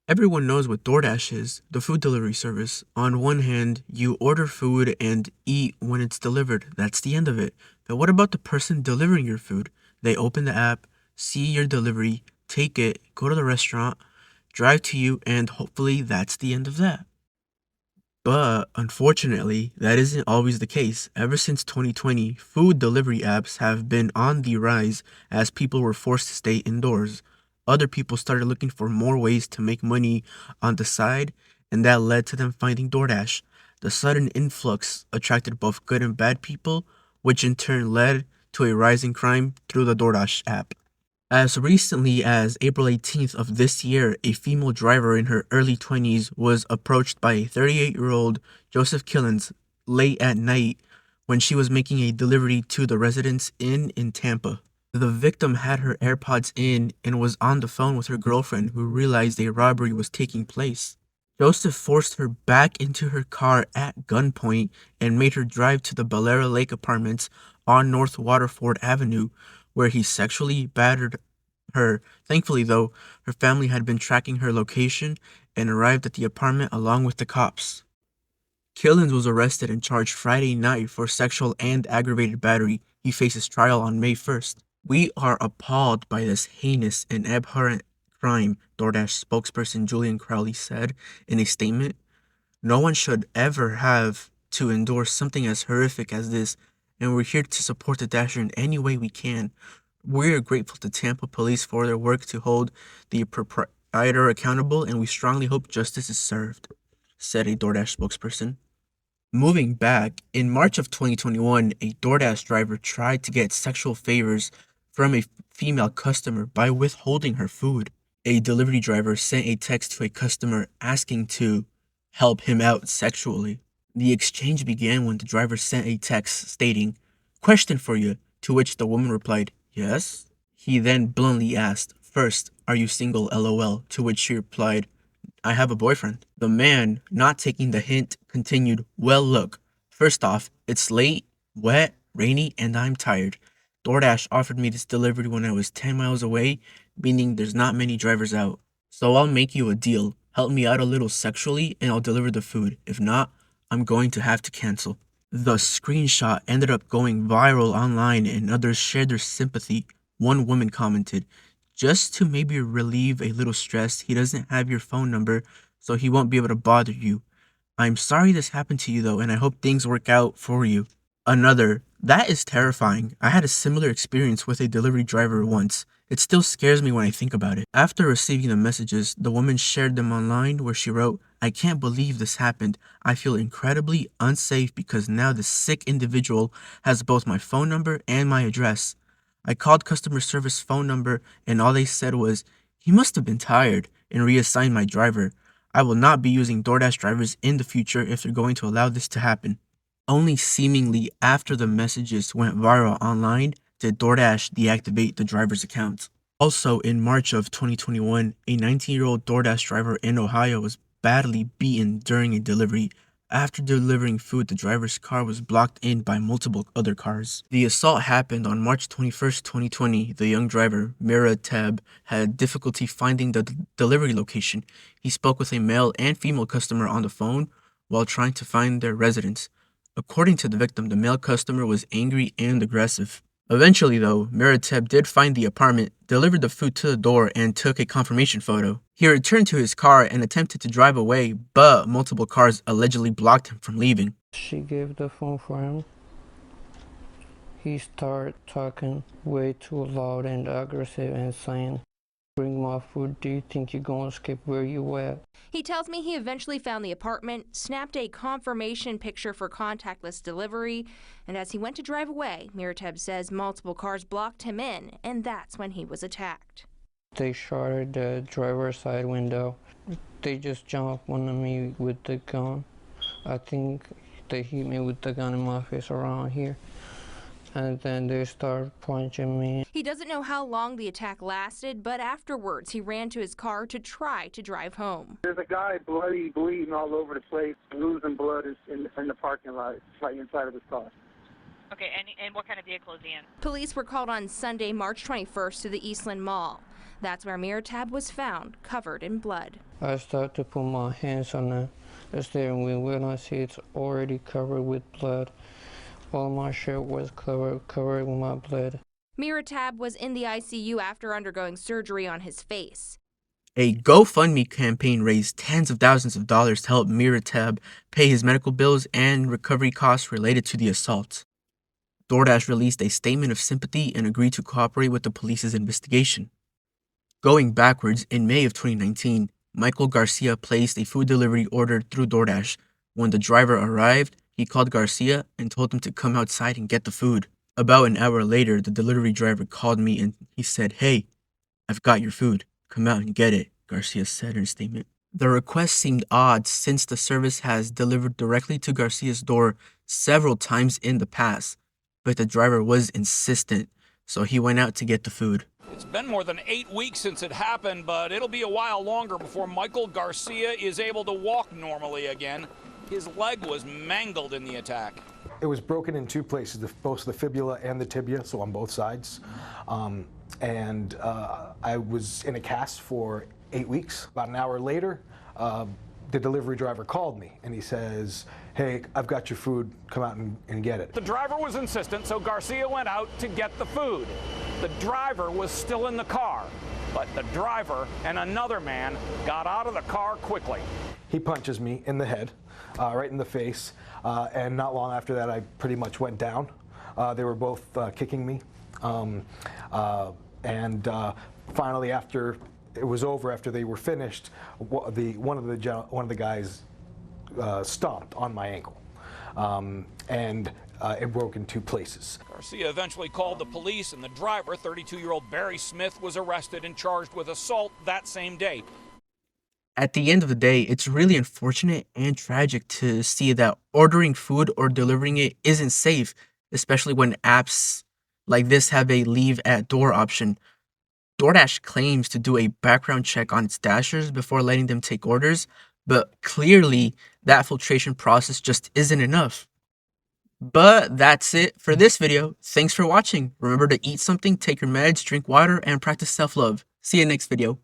Everyone knows what DoorDash is, the food delivery service. On one hand, you order food and eat when it's delivered. That's the end of it. But what about the person delivering your food? They open the app, see your delivery, take it, go to the restaurant, drive to you, and hopefully that's the end of that. But unfortunately, that isn't always the case. Ever since 2020, food delivery apps have been on the rise as people were forced to stay indoors. Other people started looking for more ways to make money on the side, and that led to them finding DoorDash. The sudden influx attracted both good and bad people, which in turn led to a rise in crime through the DoorDash app. As recently as April 18th of this year, a female driver in her early 20s was approached by a 38-year-old Joseph Killens late at night when she was making a delivery to the residence inn in Tampa. The victim had her AirPods in and was on the phone with her girlfriend, who realized a robbery was taking place. Joseph forced her back into her car at gunpoint and made her drive to the Balera Lake Apartments on North Waterford Avenue, where he sexually battered her. Thankfully, though, her family had been tracking her location and arrived at the apartment along with the cops. Killens was arrested and charged Friday night for sexual and aggravated battery. He faces trial on May 1st. We are appalled by this heinous and abhorrent crime, DoorDash spokesperson Julian Crowley said in a statement. No one should ever have to endure something as horrific as this, and we're here to support the Dasher in any way we can. We're grateful to Tampa Police for their work to hold the proprietor accountable, and we strongly hope justice is served, said a DoorDash spokesperson. Moving back, in March of 2021, a DoorDash driver tried to get sexual favors from a female customer by withholding her food. A delivery driver sent a text to a customer asking to help him out sexually. The exchange began when the driver sent a text stating, "Question for you," to which the woman replied, "Yes." He then bluntly asked, "First, are you single, LOL?" To which she replied, "I have a boyfriend." The man, not taking the hint, continued, "Well, look, first off, it's late, wet, rainy, and I'm tired. DoorDash offered me this delivery when I was 10 miles away, meaning there's not many drivers out. So I'll make you a deal. Help me out a little sexually, and I'll deliver the food. If not, I'm going to have to cancel." The screenshot ended up going viral online, and others shared their sympathy. One woman commented, "Just to maybe relieve a little stress, he doesn't have your phone number, so he won't be able to bother you. I'm sorry this happened to you though, and I hope things work out for you." Another, "That is terrifying. I had a similar experience with a delivery driver once. It still scares me when I think about it." After receiving the messages, the woman shared them online where she wrote, "I can't believe this happened. I feel incredibly unsafe because now this sick individual has both my phone number and my address. I called customer service phone number and all they said was, 'He must have been tired,' and reassigned my driver. I will not be using DoorDash drivers in the future if they're going to allow this to happen." Only seemingly after the messages went viral online did DoorDash deactivate the driver's account. Also, in March of 2021, a 19-year-old DoorDash driver in Ohio was badly beaten during a delivery. After delivering food, the driver's car was blocked in by multiple other cars. The assault happened on March 21st, 2020. The young driver, Mira Teb, had difficulty finding the delivery location. He spoke with a male and female customer on the phone while trying to find their residence. According to the victim, the male customer was angry and aggressive. Eventually, though, Meriteb did find the apartment, delivered the food to the door, and took a confirmation photo. He returned to his car and attempted to drive away, but multiple cars allegedly blocked him from leaving. She gave the phone for him. He started talking way too loud and aggressive and saying, "Bring my food, do you think you're gonna escape? Where you at?" He tells me he eventually found the apartment, snapped a confirmation picture for contactless delivery, and as he went to drive away, Mirateb says multiple cars blocked him in, and that's when he was attacked. They shattered the driver's side window. They just jumped on me with the gun. I think they hit me with the gun in my face around here. And then they started punching me. He doesn't know how long the attack lasted, but afterwards he ran to his car to try to drive home. There's a guy bloody, bleeding all over the place, losing blood in the parking lot, right inside of his car. Okay, and what kind of vehicle is he in? Police were called on Sunday, March 21st to the Eastland Mall. That's where Miratab was found, covered in blood. I start to put my hands on the steering wheel when I see it's already covered with blood. All my shirt was covered with my blood. Miratab was in the ICU after undergoing surgery on his face. A GoFundMe campaign raised tens of thousands of dollars to help Miratab pay his medical bills and recovery costs related to the assault. DoorDash released a statement of sympathy and agreed to cooperate with the police's investigation. Going backwards, in May of 2019, Michael Garcia placed a food delivery order through DoorDash. When the driver arrived, he called Garcia and told him to come outside and get the food. About an hour later, the delivery driver called me and he said, "Hey, I've got your food. Come out and get it," Garcia said in a statement. The request seemed odd since the service has delivered directly to Garcia's door several times in the past, but the driver was insistent, so he went out to get the food. It's been more than 8 weeks since it happened, but it'll be a while longer before Michael Garcia is able to walk normally again. His leg was mangled in the attack. It was broken in two places, both the fibula and the tibia, so on both sides. I was in a cast for 8 weeks. About an hour later, the delivery driver called me and he says, "Hey, I've got your food, come out and get it." The driver was insistent, so Garcia went out to get the food. The driver was still in the car, but the driver and another man got out of the car quickly. He punches me in the head, right in the face, and not long after that I pretty much went down. They were both kicking me. Finally, after it was over, after they were finished, one of the guys stomped on my ankle, and it broke in two places. Garcia eventually called the police, and the driver, 32-year-old Barry Smith, was arrested and charged with assault that same day. At the end of the day, it's really unfortunate and tragic to see that ordering food or delivering it isn't safe, especially when apps like this have a leave at door option. DoorDash claims to do a background check on its dashers before letting them take orders, but clearly that filtration process just isn't enough. But that's it for this video. Thanks for watching. Remember to eat something, take your meds, drink water, and practice self-love. See you next video.